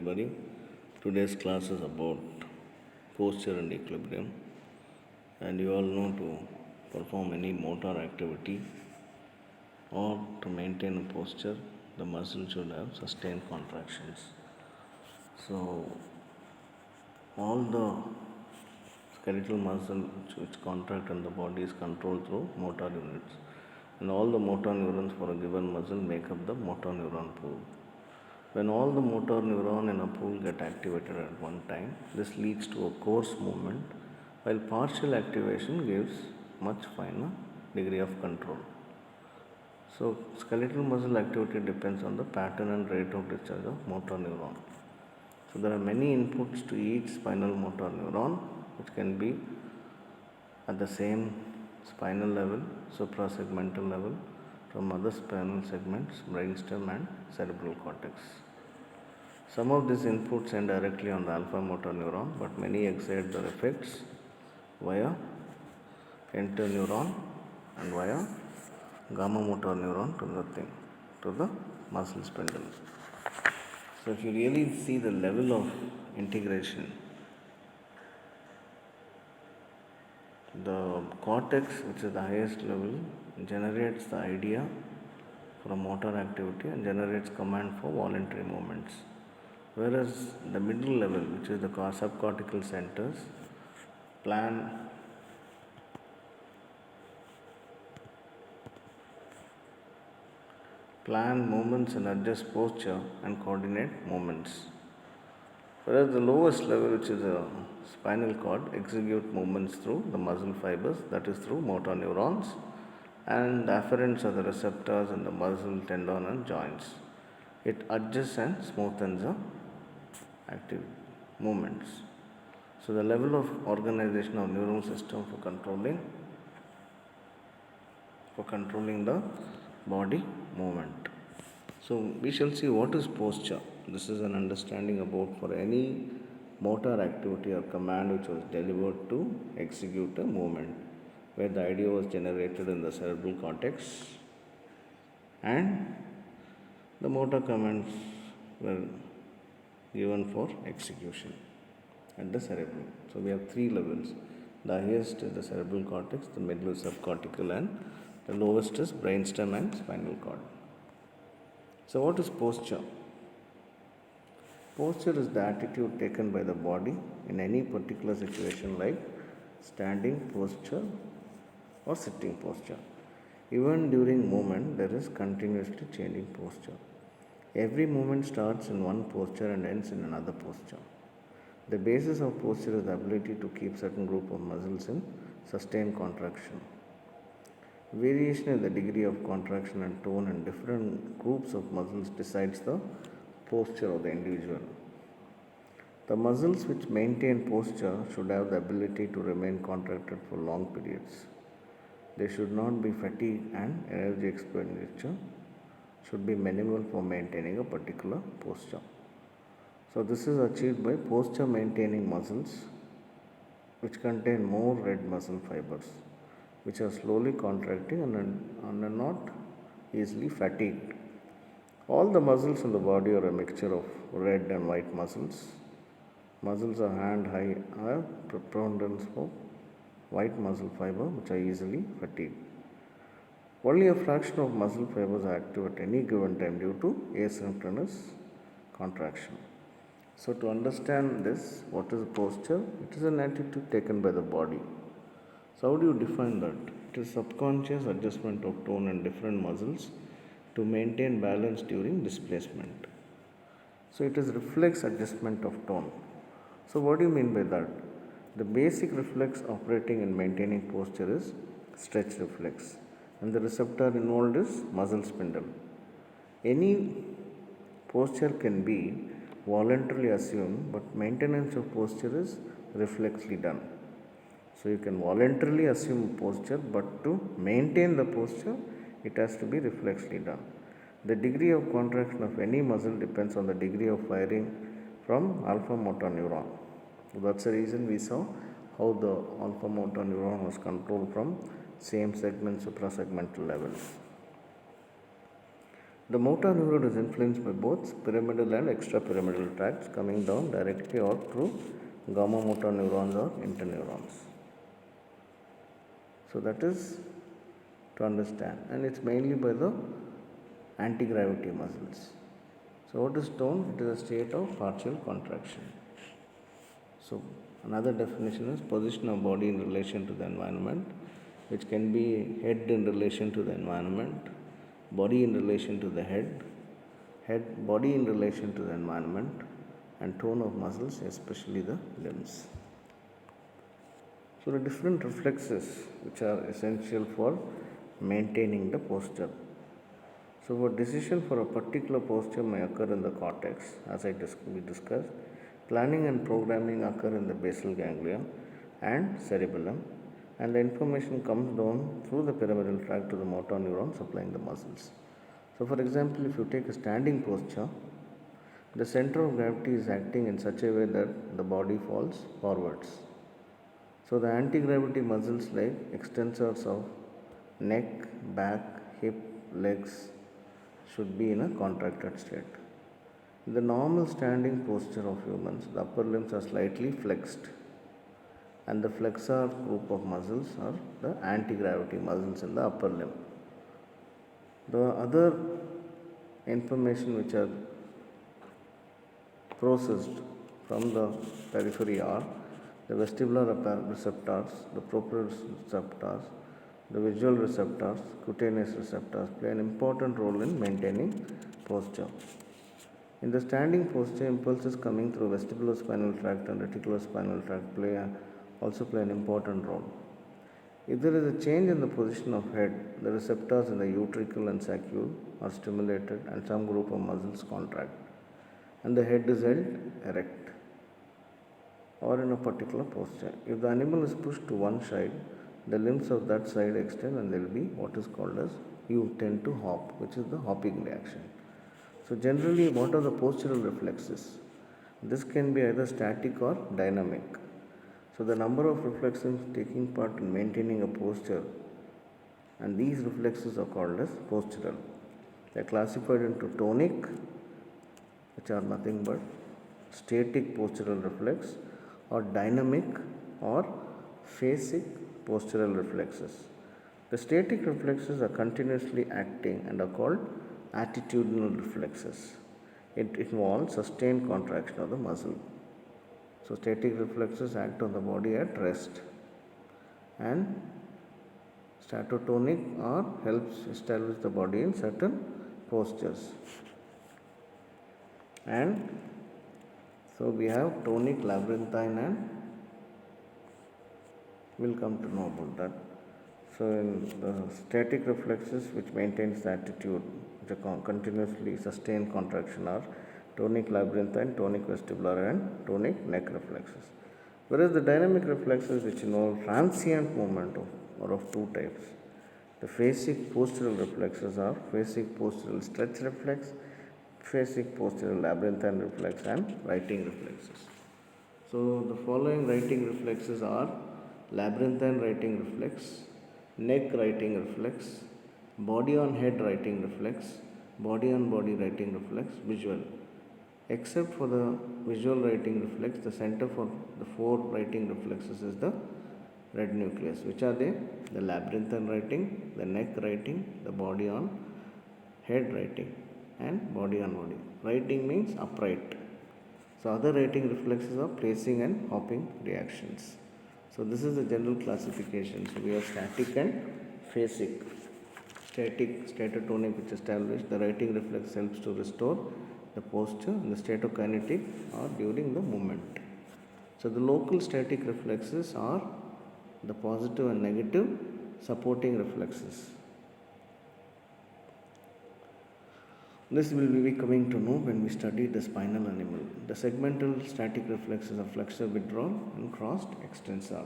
everybody. Today's class is about posture and equilibrium. And you all know to perform any motor activity or to maintain a posture, the muscle should have sustained contractions. So, all the skeletal muscle which contract in the body is controlled through motor units. And all the motor neurons for a given muscle make up the motor neuron pool. When all the motor neuron in a pool get activated at one time, this leads to a coarse movement, while partial activation gives much finer degree of control. So, skeletal muscle activity depends on the pattern and rate of discharge of motor neuron. So, there are many inputs to each spinal motor neuron, which can be at the same spinal level, suprasegmental level, from other spinal segments, brainstem and cerebral cortex. Some of these inputs end directly on the alpha motor neuron, but many exert their effects via interneuron and via gamma motor neuron to the muscle spindle. So if you really see the level of integration, the cortex, which is the highest level, generates the idea for a motor activity and generates command for voluntary movements. Whereas the middle level, which is the subcortical centers, plan movements and adjust posture and coordinate movements. Whereas the lowest level, which is the spinal cord, execute movements through the muscle fibers, that is through motor neurons, and the afferents are the receptors in the muscle, tendon and joints. It adjusts and smoothens the active movements. So the level of organization of neural system for controlling the body movement. So we shall see what is posture. This is an understanding about for any motor activity or command which was delivered to execute a movement, where the idea was generated in the cerebral cortex and the motor commands were given for execution at the cerebrum. So we have three levels. The highest is the cerebral cortex, the middle is subcortical, and the lowest is brainstem and spinal cord. So what is posture? Posture is the attitude taken by the body in any particular situation like standing posture or sitting posture. Even during movement, there is continuously changing posture. Every movement starts in one posture and ends in another posture. The basis of posture is the ability to keep certain group of muscles in sustained contraction. Variation in the degree of contraction and tone in different groups of muscles decides the posture of the individual. The muscles which maintain posture should have the ability to remain contracted for long periods. They should not be fatigued and energy expenditure should be minimal for maintaining a particular posture. So this is achieved by posture maintaining muscles which contain more red muscle fibers, which are slowly contracting and are not easily fatigued. All the muscles in the body are a mixture of red and white muscles. Muscles of hand high have preponderance of white muscle fiber which are easily fatigued. Only a fraction of muscle fibers are active at any given time due to asynchronous contraction. So to understand this, what is posture? It is an attitude taken by the body. So how do you define that? It is subconscious adjustment of tone and different muscles to maintain balance during displacement. So it is reflex adjustment of tone. So what do you mean by that? The basic reflex operating and maintaining posture is stretch reflex, and the receptor involved is muscle spindle. Any posture can be voluntarily assumed, but maintenance of posture is reflexly done. So you can voluntarily assume posture, but to maintain the posture, it has to be reflexly done. The degree of contraction of any muscle depends on the degree of firing from alpha motor neuron. So that's the reason we saw how the alpha motor neuron was controlled from same segment suprasegmental level. The motor neuron is influenced by both pyramidal and extrapyramidal tracts coming down directly or through gamma motor neurons or interneurons. So that is to understand, and it's mainly by the anti-gravity muscles. So what is tone? It is a state of partial contraction. So another definition is position of body in relation to the environment, which can be head in relation to the environment, body in relation to the head, body in relation to the environment, and tone of muscles, especially the limbs. So the different reflexes which are essential for maintaining the posture. So for decision for a particular posture may occur in the cortex, as we discussed. Planning and programming occur in the basal ganglia and cerebellum, and the information comes down through the pyramidal tract to the motor neuron supplying the muscles. So for example, if you take a standing posture, the center of gravity is acting in such a way that the body falls forwards. So the anti-gravity muscles like extensors of neck, back, hip, legs should be in a contracted state. In the normal standing posture of humans, the upper limbs are slightly flexed, and the flexor group of muscles are the anti-gravity muscles in the upper limb. The other information which are processed from the periphery are the vestibular receptors, the proprioceptors, the visual receptors, cutaneous receptors play an important role in maintaining posture. In the standing posture, impulses coming through vestibulospinal tract and reticulospinal tract also play an important role. If there is a change in the position of head, the receptors in the utricle and saccule are stimulated and some group of muscles contract, and the head is held erect or in a particular posture. If the animal is pushed to one side, the limbs of that side extend and there will be what is called as you tend to hop, which is the hopping reaction. So generally, what are the postural reflexes? This can be either static or dynamic. So the number of reflexes taking part in maintaining a posture, and these reflexes are called as postural. They are classified into tonic, which are nothing but static postural reflex, or dynamic or phasic postural reflexes. The static reflexes are continuously acting and are called attitudinal reflexes. It involves sustained contraction of the muscle. So static reflexes act on the body at rest, and statotonic or helps establish the body in certain postures. And so we have tonic, labyrinthine, and we'll come to know about that. So in the static reflexes which maintains the attitude, the continuously sustained contraction are tonic labyrinthine, tonic vestibular, and tonic neck reflexes. Whereas the dynamic reflexes which involve transient movement are of two types. The phasic postural reflexes are phasic postural stretch reflex, phasic postural labyrinthine reflex, and writing reflexes. So the following writing reflexes are labyrinthine writing reflex, neck writing reflex, body on head writing reflex, body on body writing reflex, visual. Except for the visual writing reflex, the center for the four writing reflexes is the red nucleus. Which are they? The labyrinthine writing, the neck writing, the body on head writing, and body on body. Writing means upright. So other writing reflexes are placing and hopping reactions. So this is the general classification. So we have static and phasic. Static, statotonic, which established the writing reflex helps to restore the posture, and the statokinetic are during the movement. So the local static reflexes are the positive and negative supporting reflexes. This will be coming to know when we study the spinal animal. The segmental static reflexes are flexor withdrawal and crossed extensor.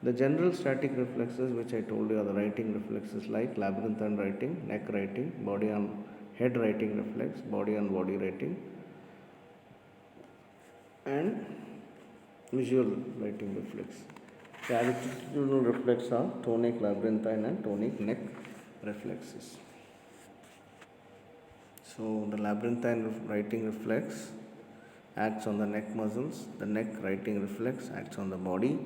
The general static reflexes which I told you are the writing reflexes like labyrinthine writing, neck writing, body on head writing reflex, body on body writing, and visual writing reflex. The attitudinal reflex are tonic labyrinthine and tonic neck reflexes. So the labyrinthine writing reflex acts on the neck muscles, the neck writing reflex acts on the body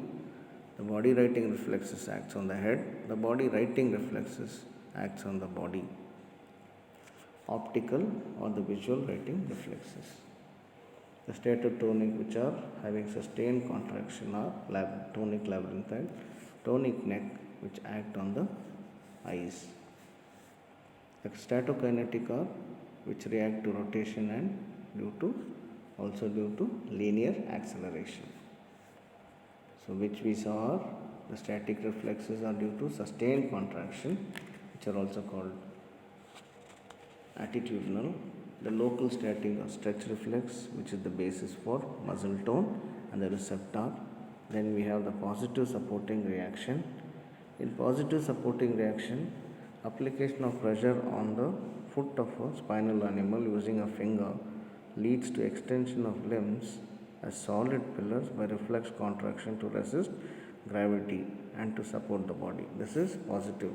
writing reflexes acts on the head, the body writing reflexes acts on the body. Optical or the visual writing reflexes. The statotonic, which are having sustained contraction, are tonic labyrinthine, tonic neck, which act on the eyes. The statokinetic are which react to rotation and due to linear acceleration. So which we saw are the static reflexes are due to sustained contraction, which are also called attitudinal. The local static or stretch reflex, which is the basis for muscle tone, and the receptor. Then we have the positive supporting reaction. In positive supporting reaction, application of pressure on the foot of a spinal animal using a finger leads to extension of limbs as solid pillars by reflex contraction to resist gravity and to support the body. This is positive.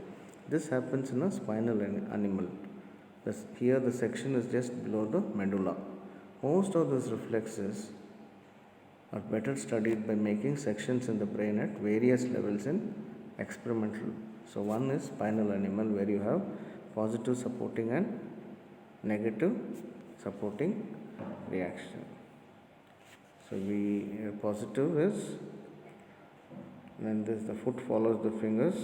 This happens in a spinal animal. Here the section is just below the medulla. Most of these reflexes are better studied by making sections in the brain at various levels in experimental. So one is spinal animal, where you have positive supporting and negative supporting reaction. So positive is when the foot follows the fingers.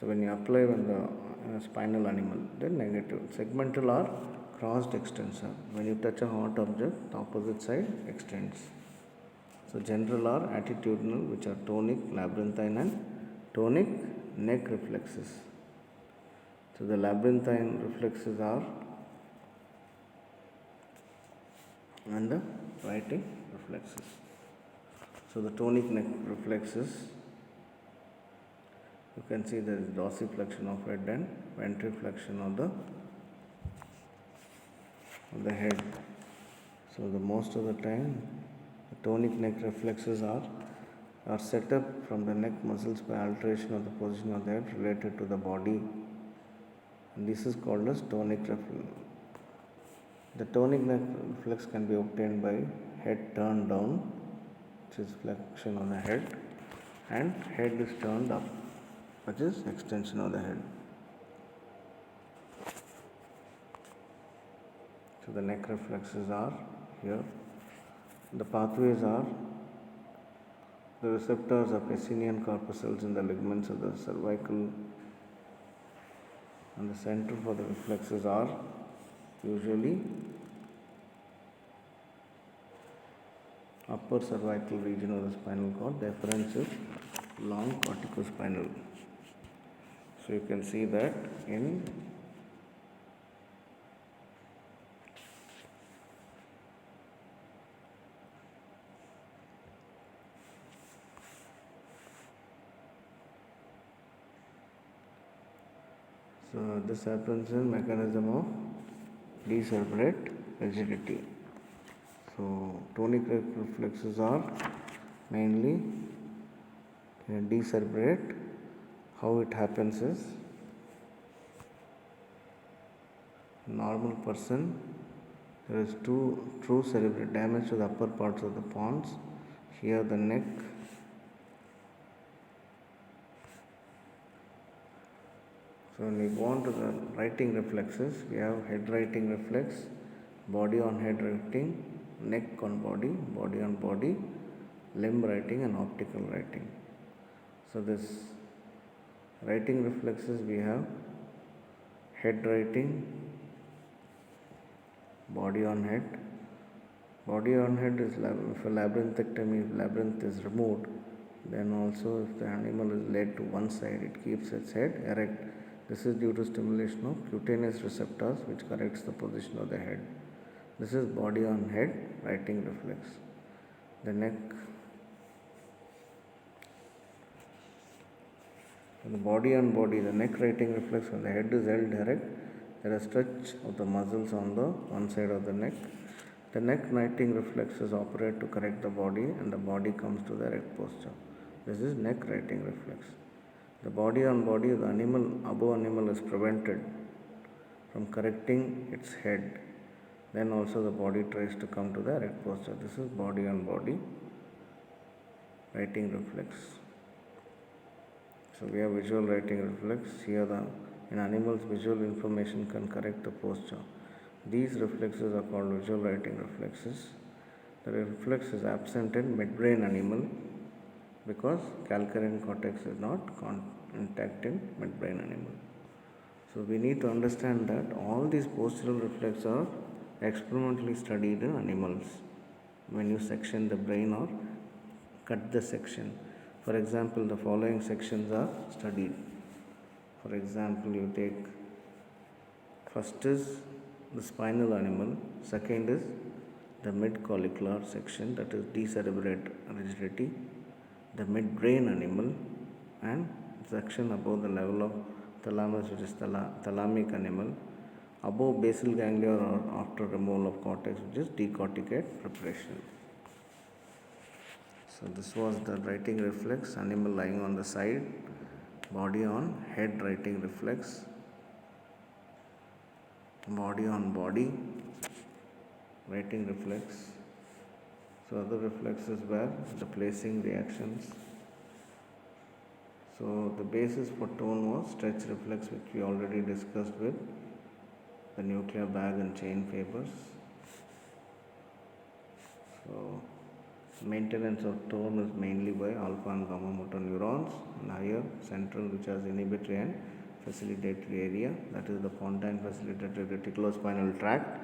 So when you apply when the spinal animal, then negative. Segmental are crossed extensor. When you touch a hot object, the opposite side extends. So general are attitudinal, which are tonic, labyrinthine, and tonic neck reflexes. So the labyrinthine reflexes are and the writing reflexes. So the tonic neck reflexes, you can see there is dorsiflexion of head and ventriflexion of the head. So the most of the time the tonic neck reflexes are set up from the neck muscles by alteration of the position of the head related to the body, and this is called as tonic reflex. The tonic neck reflex can be obtained by head turned down, which is flexion of the head, and head is turned up, which is extension of the head. So the neck reflexes are here. The pathways are the receptors of Pacinian corpuscles in the ligaments of the cervical, and the center for the reflexes are usually upper cervical region of the spinal cord. The efferents is long corticospinal. So you can see that in so this happens in mechanism of decerebrate rigidity. So tonic reflexes are mainly decerebrate. How it happens is, normal person, there is true cerebral damage to the upper parts of the pons. Here the neck, so when we go on to the writing reflexes, we have head writing reflex, body on head writing, neck on body, body on body, limb writing, and optical writing. So this writing reflexes, we have head writing, body on head. Body on head is if a labyrinthectomy, if labyrinth is removed, then also if the animal is laid to one side, it keeps its head erect. This is due to stimulation of cutaneous receptors, which corrects the position of the head. This is body on head writing reflex. The neck, the body on body, the neck writing reflex, when the head is held erect, there is stretch of the muscles on the one side of the neck. The neck writing reflexes operate to correct the body, and the body comes to the erect posture. This is neck writing reflex. The body on body, the above animal is prevented from correcting its head. Then also the body tries to come to the erect posture. This is body on body writing reflex. So we have visual writing reflex. Here in animals visual information can correct the posture. These reflexes are called visual writing reflexes. The reflex is absent in midbrain animal because calcarine cortex is not intact in midbrain animal. So we need to understand that all these postural reflexes are experimentally studied in animals when you section the brain or cut the section. For example, the following sections are studied. For example, you take first is the spinal animal, second is the mid-collicular section, that is decerebrate rigidity, the midbrain animal, and section above the level of thalamus, which is thalamic animal, above basal ganglia or after removal of cortex, which is decorticate preparation. So this was the writing reflex, animal lying on the side, body on head writing reflex, body on body writing reflex. So other reflexes were the placing reactions. So the basis for tone was stretch reflex, which we already discussed with the nuclear bag and chain fibers. So maintenance of tone is mainly by alpha and gamma motor neurons, and higher central, which has inhibitory and facilitatory area, that is the pontine facilitatory reticulospinal tract,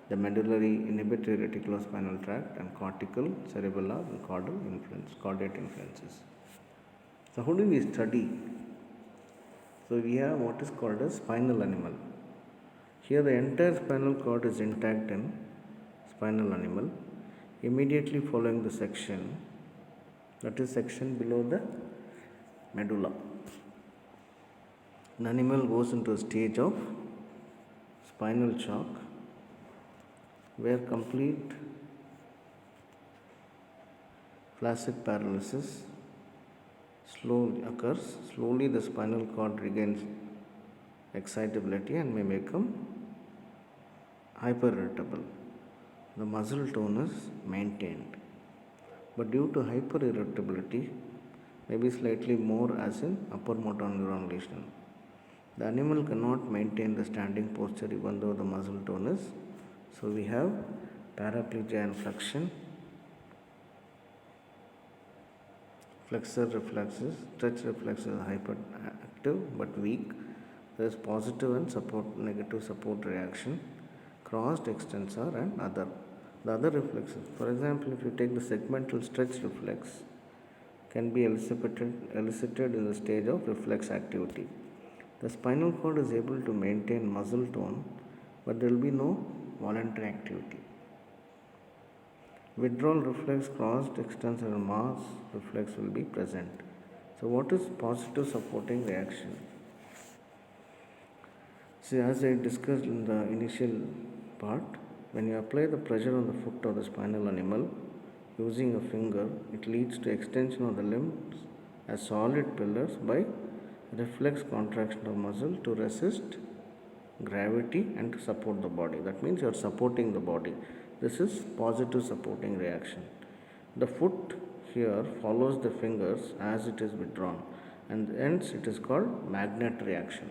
the medullary inhibitory reticulospinal tract, and cortical, cerebellar, and caudate influences. So how do we study? So we have what is called a spinal animal. Here the entire spinal cord is intact in spinal animal. Immediately following the section, that is section below the medulla, the animal goes into a stage of spinal shock, where complete flaccid paralysis slowly occurs. Slowly the spinal cord regains excitability and may become hyperirritable. The muscle tone is maintained, but due to hyperirritability may be slightly more as in upper motor neuron lesion. The animal cannot maintain the standing posture even though the muscle tone is. So we have paraplegia and flexion, flexor reflexes, stretch reflexes are hyperactive but weak. There is positive and negative support reaction, crossed extensor and other. The other reflexes, for example, if you take the segmental stretch reflex, can be elicited in the stage of reflex activity. The spinal cord is able to maintain muscle tone, but there will be no voluntary activity. Withdrawal reflex, crossed extensor and mass reflex will be present. So what is positive supporting reaction? See, as I discussed in the initial part, when you apply the pressure on the foot of the spinal animal using a finger, it leads to extension of the limbs as solid pillars by reflex contraction of muscle to resist gravity and to support the body. That means you are supporting the body. This is positive supporting reaction. The foot here follows the fingers as it is withdrawn, and hence it is called magnet reaction.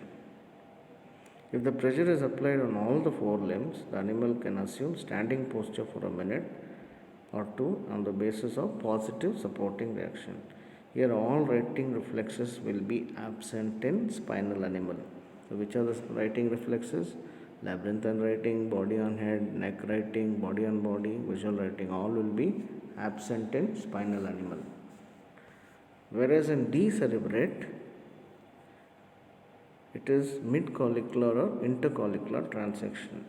If the pressure is applied on all the four limbs, the animal can assume standing posture for a minute or two on the basis of positive supporting reaction. Here all writing reflexes will be absent in spinal animal. So which are the writing reflexes? Labyrinthine writing, body on head, neck writing, body on body, visual writing, all will be absent in spinal animal. Whereas in decerebrate, it is mid-collicular or intercollicular transection.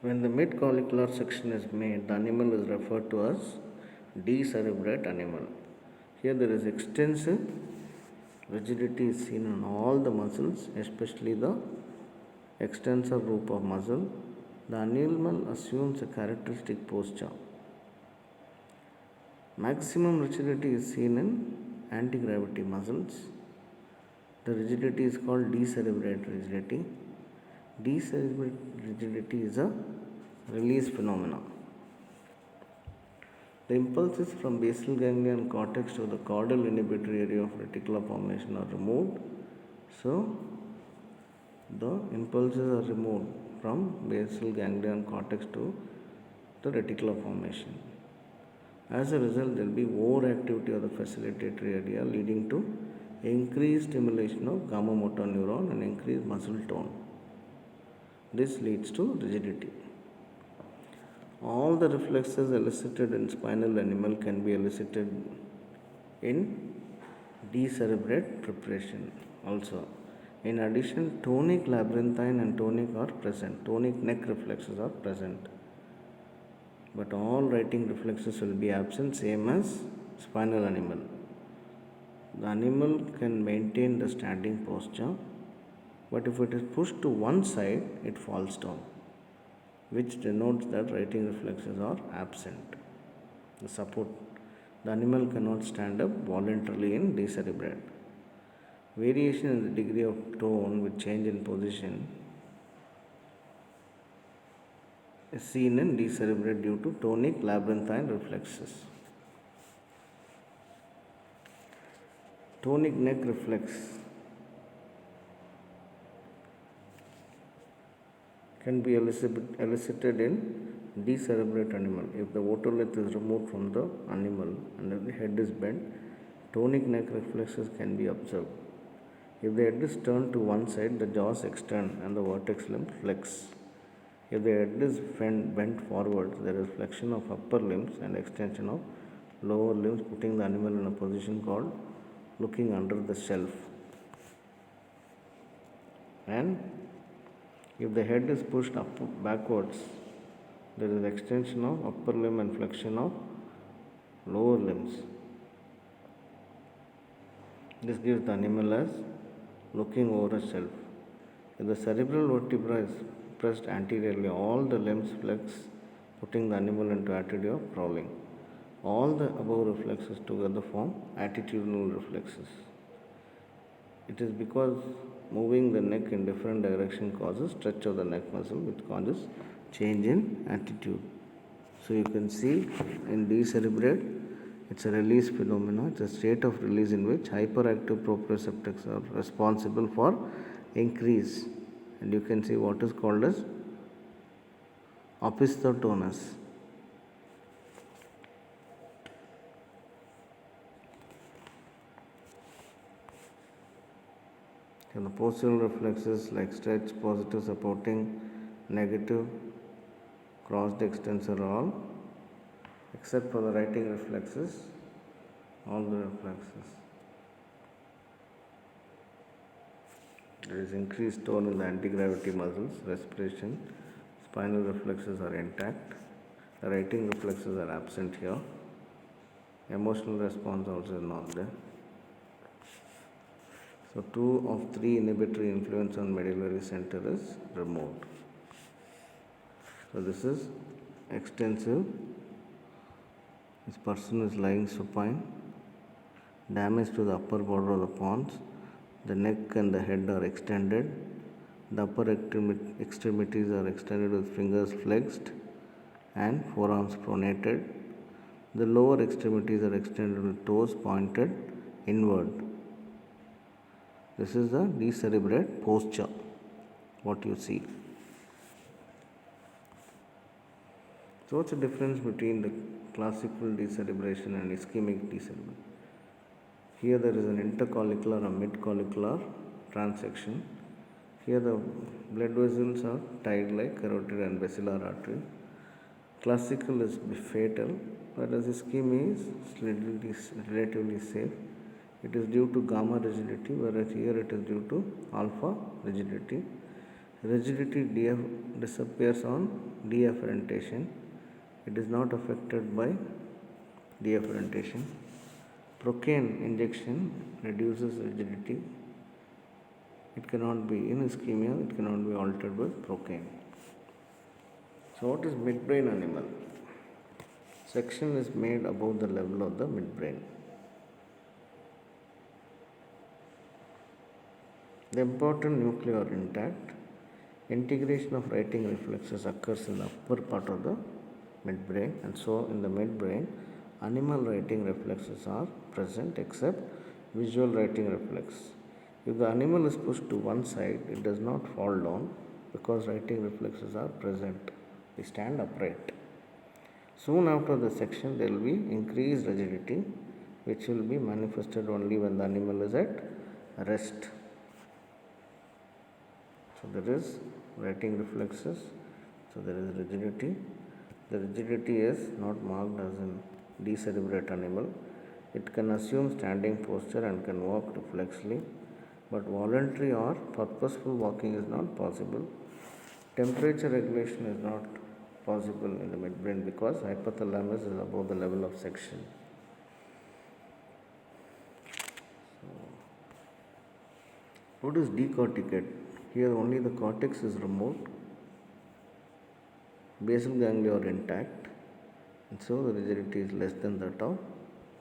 When the mid-collicular section is made, the animal is referred to as decerebrate animal. Here there is extensive rigidity is seen on all the muscles, especially the extensor loop of muscle. The animal assumes a characteristic posture. Maximum rigidity is seen in anti-gravity muscles. The rigidity is called decerebrate rigidity. Decerebrate rigidity is a release phenomena. The impulses from basal ganglion cortex to the caudal inhibitory area of reticular formation are removed. So, the impulses are removed from basal ganglion cortex to the reticular formation. As a result, there will be overactivity of the facilitatory area leading to increased stimulation of gamma motor neuron and increased muscle tone. This leads to rigidity. All the reflexes elicited in spinal animal can be elicited in decerebrate preparation also. In addition, tonic labyrinthine and tonic are present. Tonic neck reflexes are present. But all writing reflexes will be absent, same as spinal animal. The animal can maintain the standing posture, but if it is pushed to one side, it falls down, which denotes that writing reflexes are absent. The animal cannot stand up voluntarily in decerebrate. Variation in the degree of tone with change in position is seen in decerebrate due to tonic labyrinthine reflexes. Tonic neck reflex can be elicited in decerebrate animal. If the otolith is removed from the animal and the head is bent, tonic neck reflexes can be observed. If the head is turned to one side, the jaws extend and the vertex limb flex. If the head is bent forward, there is flexion of upper limbs and extension of lower limbs, putting the animal in a position called looking under the shelf. And if the head is pushed backwards, there is extension of upper limb and flexion of lower limbs. This gives the animal as looking over a shelf. If the cerebral vertebra is pressed anteriorly, all the limbs flex, putting the animal into attitude of crawling. All the above reflexes together form attitudinal reflexes. It is because moving the neck in different direction causes stretch of the neck muscle, which causes change in attitude. So you can see in decerebrate, it's a release phenomena. It's a state of release in which hyperactive proprioceptors are responsible for increase, and you can see what is called as opisthotonus. And the postural reflexes like stretch, positive supporting, negative, crossed extensor, all except for the writing reflexes, all the reflexes. There is increased tone in the anti-gravity muscles, respiration, spinal reflexes are intact, the writing reflexes are absent here, emotional response also is not there. So 2 of 3 inhibitory influence on medullary center is removed. So this is extensive. This person is lying supine, damage to the upper border of the pons, the neck and the head are extended, the upper extremities are extended with fingers flexed and forearms pronated, the lower extremities are extended with toes pointed inward. This is the decerebrate posture, what you see. So what's the difference between the classical decerebration and ischemic decerebration? Here there is an intercollicular and midcollicular transection. Here the blood vessels are tied like carotid and basilar artery. Classical is fatal, whereas ischemia is relatively safe. It is due to gamma rigidity, whereas here it is due to alpha rigidity. Rigidity disappears on deafferentation. It is not affected by deafferentation. Procaine injection reduces rigidity. It cannot be in ischemia, it cannot be altered with procaine. So what is midbrain animal? Section is made above the level of the midbrain. The important nuclei are intact. Integration of writing reflexes occurs in the upper part of the midbrain, and so in the midbrain, animal writing reflexes are present except visual writing reflex. If the animal is pushed to one side, it does not fall down because writing reflexes are present. They stand upright. Soon after the section, there will be increased rigidity, which will be manifested only when the animal is at rest. So there is writing reflexes, so there is rigidity. The rigidity is not marked as in decerebrate animal. It can assume standing posture and can walk reflexly, but voluntary or purposeful walking is not possible. Temperature regulation is not possible in the midbrain because hypothalamus is above the level of section. What is decorticate? Here only the cortex is removed, basal ganglia are intact, and so the rigidity is less than that of,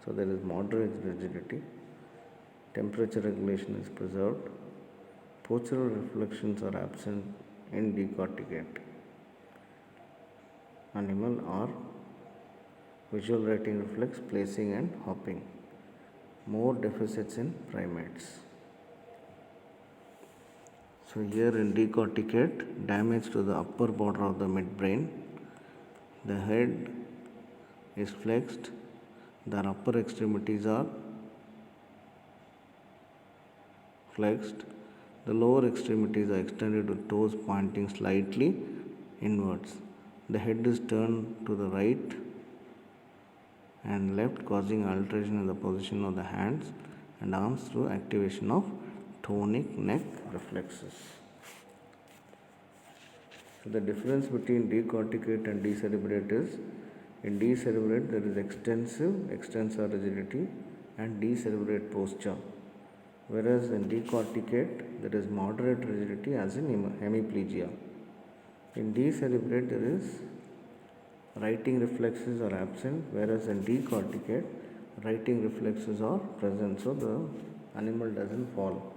so there is moderate rigidity. Temperature regulation is preserved. Postural reflections are absent in decorticate animal or visual writing reflex, placing and hopping. More deficits in primates. So here in decorticate, damage to the upper border of the midbrain. The head is flexed. The upper extremities are flexed. The lower extremities are extended with toes pointing slightly inwards. The head is turned to the right and left, causing alteration in the position of the hands and arms through activation of tonic neck reflexes. So the difference between decorticate and decerebrate is, in decerebrate there is extensive extensor rigidity and decerebrate posture, whereas in decorticate there is moderate rigidity as in hemiplegia. In decerebrate there is writing reflexes are absent, whereas in decorticate writing reflexes are present, so the animal doesn't fall.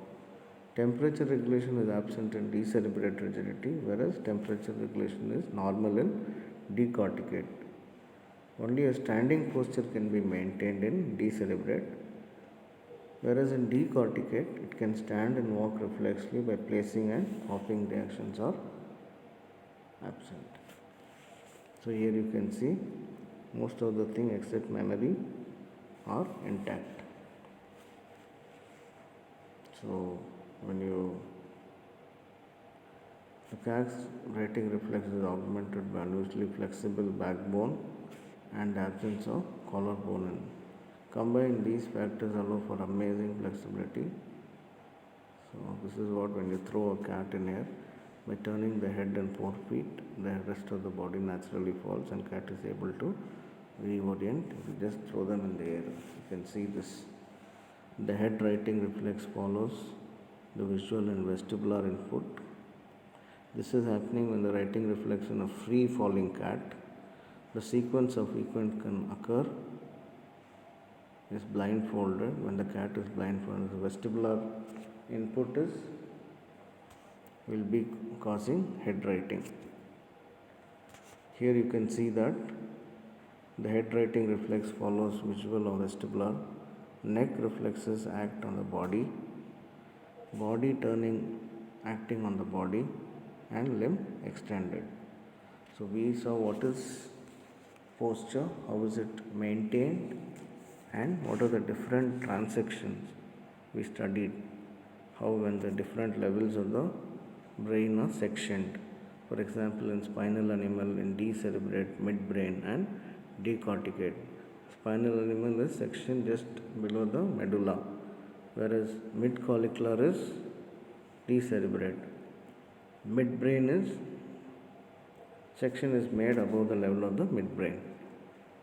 Temperature regulation is absent in decerebrate rigidity, whereas temperature regulation is normal in decorticate. Only a standing posture can be maintained in decerebrate, whereas in decorticate it can stand and walk reflexly by placing and hopping reactions are absent. So here you can see most of the thing except memory are intact. So when the cat's writing reflex is augmented by unusually flexible backbone and absence of collarbone. Combined, these factors allow for amazing flexibility. So this is what, when you throw a cat in air, by turning the head and forefeet, the rest of the body naturally falls and cat is able to reorient. If you just throw them in the air, you can see this. The head writing reflex follows the visual and vestibular input. This is happening when the writing reflex in a free falling cat. The sequence of events can occur is blindfolded. When the cat is blindfolded, the vestibular input will be causing head writing. Here you can see that the head writing reflex follows visual or vestibular. Neck reflexes act on the body turning acting on the body, and limb extended. So we saw what is posture, how is it maintained, and what are the different transactions we studied, how when the different levels of the brain are sectioned. For example, in spinal animal, in decerebrate, midbrain and decorticate. Spinal animal is sectioned just below the medulla, whereas midcollicular is decerebrate. Midbrain is section is made above the level of the midbrain,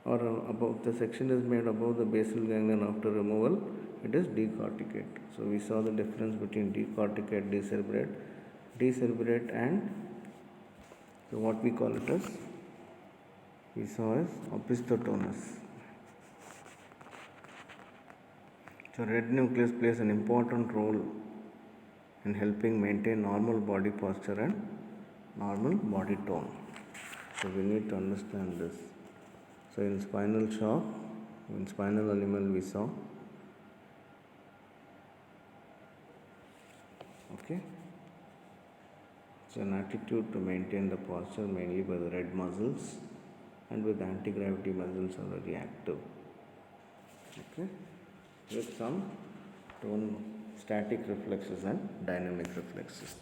or above the section is made above the basal ganglion after removal, it is decorticate. So we saw the difference between decorticate, decerebrate and so what we call it as, we saw as opisthotonus. So red nucleus plays an important role and helping maintain normal body posture and normal body tone. So we need to understand this. So in spinal shock, in spinal animal we saw, okay, it's an attitude to maintain the posture mainly by the red muscles, and with anti-gravity muscles are very active, okay, with some tone static reflexes and dynamic reflexes.